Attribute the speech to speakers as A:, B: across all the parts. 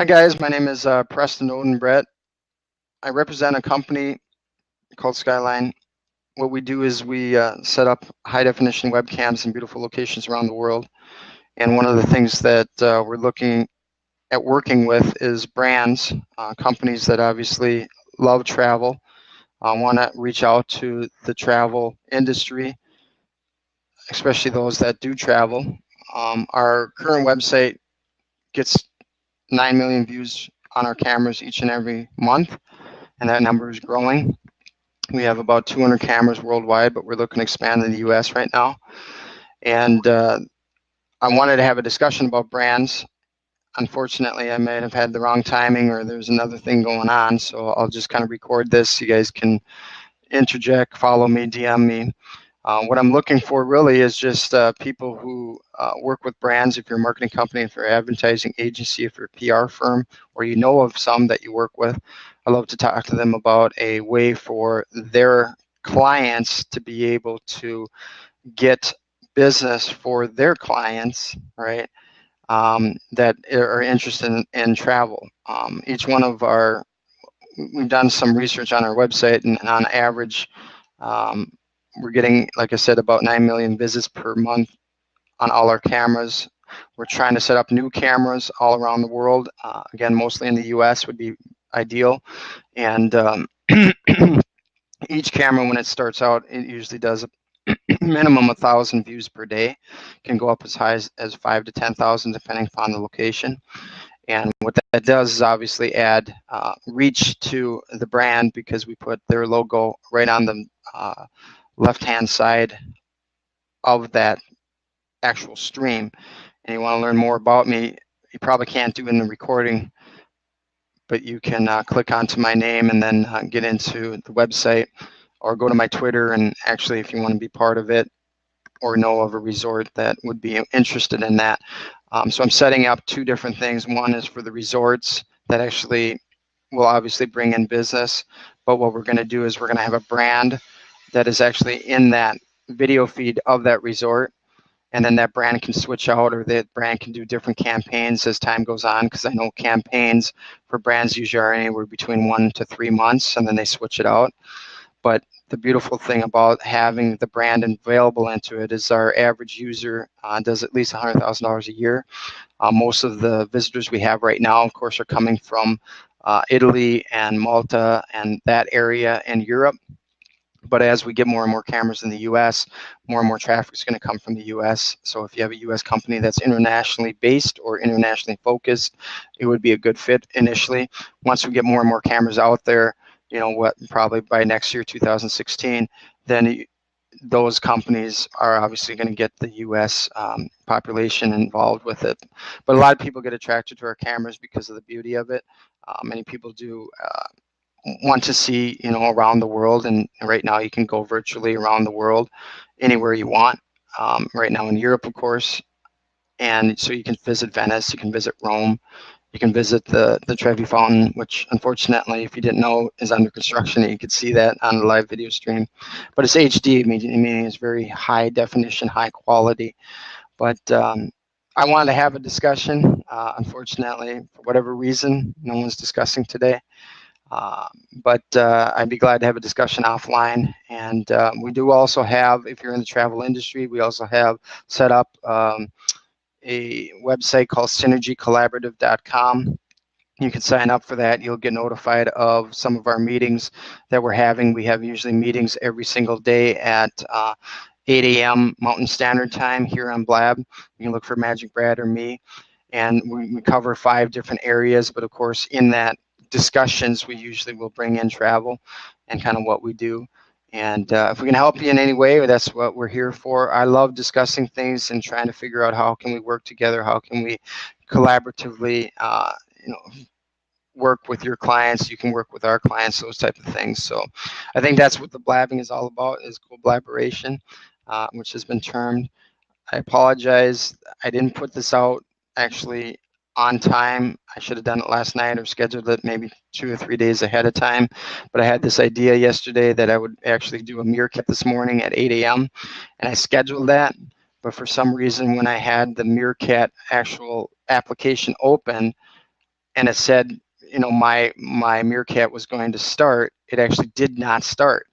A: Hi guys, my name is Preston Odenbrett. I represent a company called Skyline. What we do is we set up high definition webcams in beautiful locations around the world. And one of the things that we're looking at working with is brands, companies that obviously love travel, want to reach out to the travel industry, especially those that do travel. Our current website gets 9 million views on our cameras each and every month, and that number is growing. We have about 200 cameras worldwide, but we're looking to expand in the US right now. And I wanted to have a discussion about brands. Unfortunately, I may have had the wrong timing or there's another thing going on, so I'll just kind of record this. You guys can interject, follow me, DM me. What I'm looking for really is just people who work with brands. If you're a marketing company, if you're an advertising agency, if you're a PR firm, or you know of some that you work with, I love to talk to them about a way for their clients to be able to get business for their clients, right? That are interested in travel. Each one of we've done some research on our website, and on average, we're getting, like I said, about 9 million visits per month on all our cameras. We're trying to set up new cameras all around the world. Again, mostly in the US would be ideal. And each camera, when it starts out, it usually does a minimum 1,000 views per day. Can go up as high as 5 to 10,000 depending upon the location. And what that does is obviously add reach to the brand, because we put their logo right on the left-hand side of that actual stream. And you want to learn more about me, you probably can't do it in the recording, but you can click onto my name and then get into the website, or go to my Twitter. And actually, if you want to be part of it or know of a resort that would be interested in that. So I'm setting up two different things. One is for the resorts that actually will obviously bring in business, but what we're going to do is we're going to have a brand that is actually in that video feed of that resort, and then that brand can switch out, or that brand can do different campaigns as time goes on, because I know campaigns for brands usually are anywhere between 1 to 3 months, and then they switch it out. But the beautiful thing about having the brand available into it is our average user does at least $100,000 a year. Most of the visitors we have right now, of course, are coming from Italy and Malta and that area in Europe. But as we get more and more cameras in the US, more and more traffic is going to come from the US. So if you have a US company that's internationally based or internationally focused, it would be a good fit initially. Once we get more and more cameras out there, you know what, probably by next year, 2016, then those companies are obviously going to get the US population involved with it. But a lot of people get attracted to our cameras because of the beauty of it. Many people do want to see, you know, around the world, and right now you can go virtually around the world anywhere you want. Right now in Europe, of course, and so you can visit Venice, you can visit Rome, you can visit the Trevi Fountain, which unfortunately, if you didn't know, is under construction. You could see that on the live video stream, but it's HD, meaning it's very high definition, high quality. But I wanted to have a discussion. Unfortunately, for whatever reason, no one's discussing today. But I'd be glad to have a discussion offline. And we do also have, if you're in the travel industry, we also have set up a website called synergycollaborative.com. You can sign up for that. You'll get notified of some of our meetings that we're having. We have usually meetings every single day at 8 a.m. Mountain Standard Time here on Blab. You can look for Magic Brad or me. And we cover 5 different areas, but of course in that discussions we usually will bring in travel and kind of what we do. And if we can help you in any way, that's what we're here for. I love discussing things and trying to figure out how can we work together, how can we collaboratively work with your clients, you can work with our clients, those type of things. So I think that's what the blabbing is all about, is collaboration, which has been termed. I apologize, I didn't put this out actually on time. I should have done it last night or scheduled it maybe 2 or 3 days ahead of time. But I had this idea yesterday that I would actually do a meerkat this morning at 8 a.m. and I scheduled that. But for some reason, when I had the meerkat actual application open, and it said, you know, my Meerkat was going to start. It actually did not start,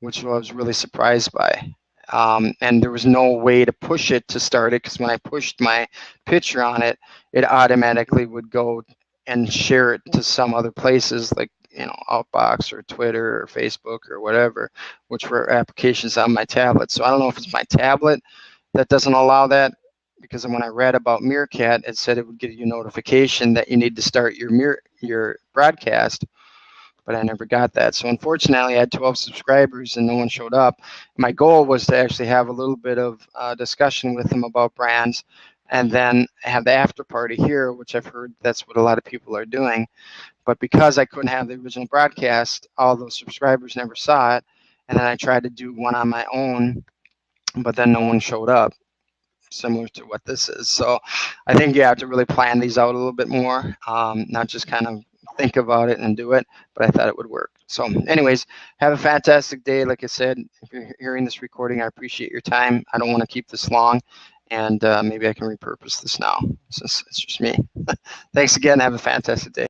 A: which I was really surprised by. And there was no way to push it to start it, because when I pushed my picture on it, it automatically would go and share it to some other places, like, you know, Outbox or Twitter or Facebook or whatever, which were applications on my tablet. So I don't know if it's my tablet that doesn't allow that, because when I read about Meerkat, it said it would give you a notification that you need to start your broadcast, but I never got that. So unfortunately, I had 12 subscribers and no one showed up. My goal was to actually have a little bit of discussion with them about brands, and then have the after party here, which I've heard that's what a lot of people are doing. But because I couldn't have the original broadcast, all those subscribers never saw it. And then I tried to do one on my own, but then no one showed up, similar to what this is. So I think you have to really plan these out a little bit more, not just kind of think about it and do it, but I thought it would work. So anyways, have a fantastic day. Like I said, if you're hearing this recording, I appreciate your time. I don't want to keep this long, and maybe I can repurpose this now, since it's just me. Thanks again. Have a fantastic day.